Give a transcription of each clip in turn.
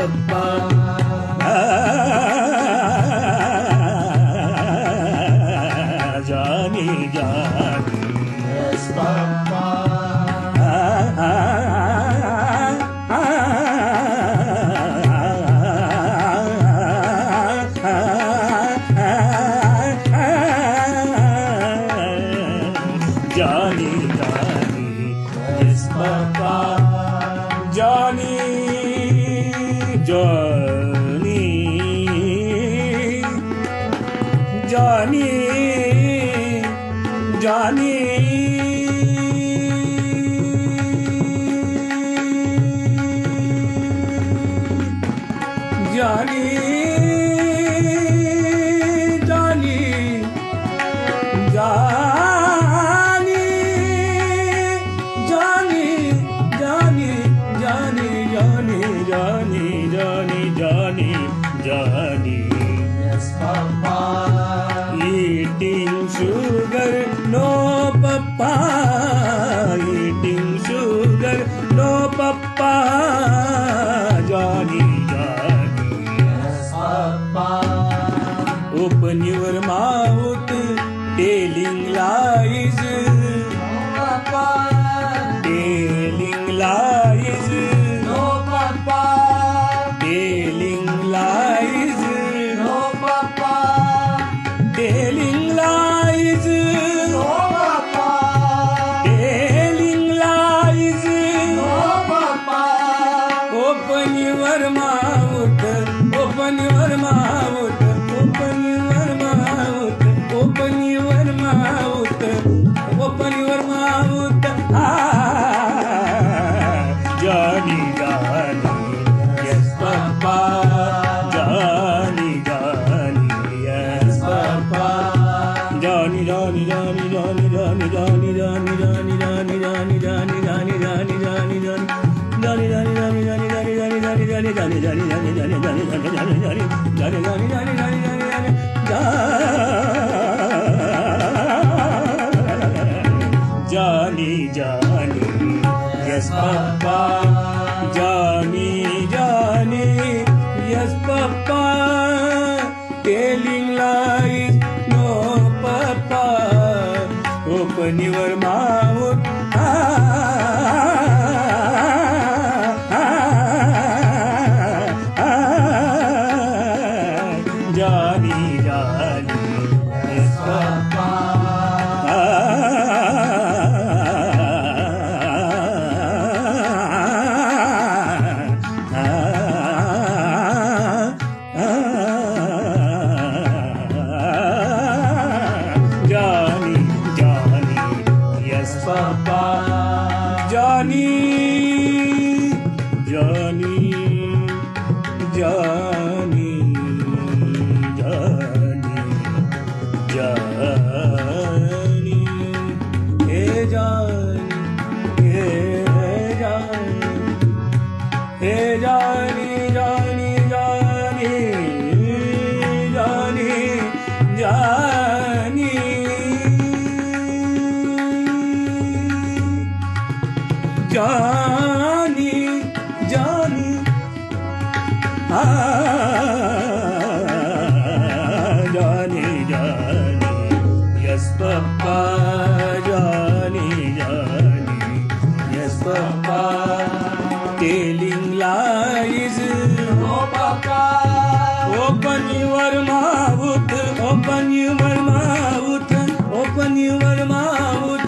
papa. Johnny, Johnny, Yes, Papa. Johnny, Johnny, yes, Papa. Johnny, Johnny, Johnny, Johnny. Johnny, Johnny, Johnny, Johnny, Johnny, Johnny, Johnny, Johnny, Johnny, Johnny, Johnny. Yes, Papa. Eating sugar, no papa. Eating sugar, no papa. Johnny, Johnny. Yes, Papa. Open your mouth, telling lies, Papa. telling lies, No, Papa. telling lies, No, Papa. telling lies, No, Papa. telling lies. No, Papa. Open your mouth, open your mouth, open your mouth, open your mouth, open your mouth. Johnny, Johnny, yes, Papa. Johnny, Johnny, yes, Papa. Johnny, Johnny, Johnny, Johnny, Johnny, Johnny, Johnny, Johnny, Johnny, Johnny, Johnny, Johnny, Johnny, Johnny, Johnny. Johnny, Johnny, Johnny, Johnny, Johnny, Johnny, Johnny, Johnny, Johnny, Johnny, Johnny, Johnny, Johnny, Johnny, Johnny, Johnny, Johnny, Johnny, Johnny, yes, Papa. Johnny, Johnny, yes, Papa. Telling lies, no, Papa. Open your mouth. Johnny, Johnny, yes, Papa. Johnny, Johnny, yes, Papa. Johnny, Johnny, Johnny, Johnny, Johnny, hey Johnny, hey Johnny, hey Johnny, Johnny, Johnny, Johnny, Johnny. Johnny, Johnny, Johnny, Johnny, yes, Papa. Johnny, Johnny, yes, Papa. Telling lies, No, Papa. open your mouth, open your mouth, open your mouth.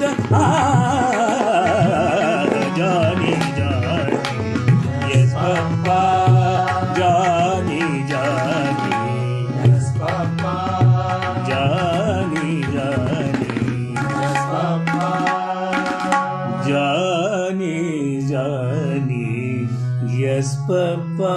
Johnny, Johnny, yes, Papa. Johnny, Johnny, Yes, Papa. Johnny, Johnny, Yes, Papa. Johnny, Johnny, yes, Papa.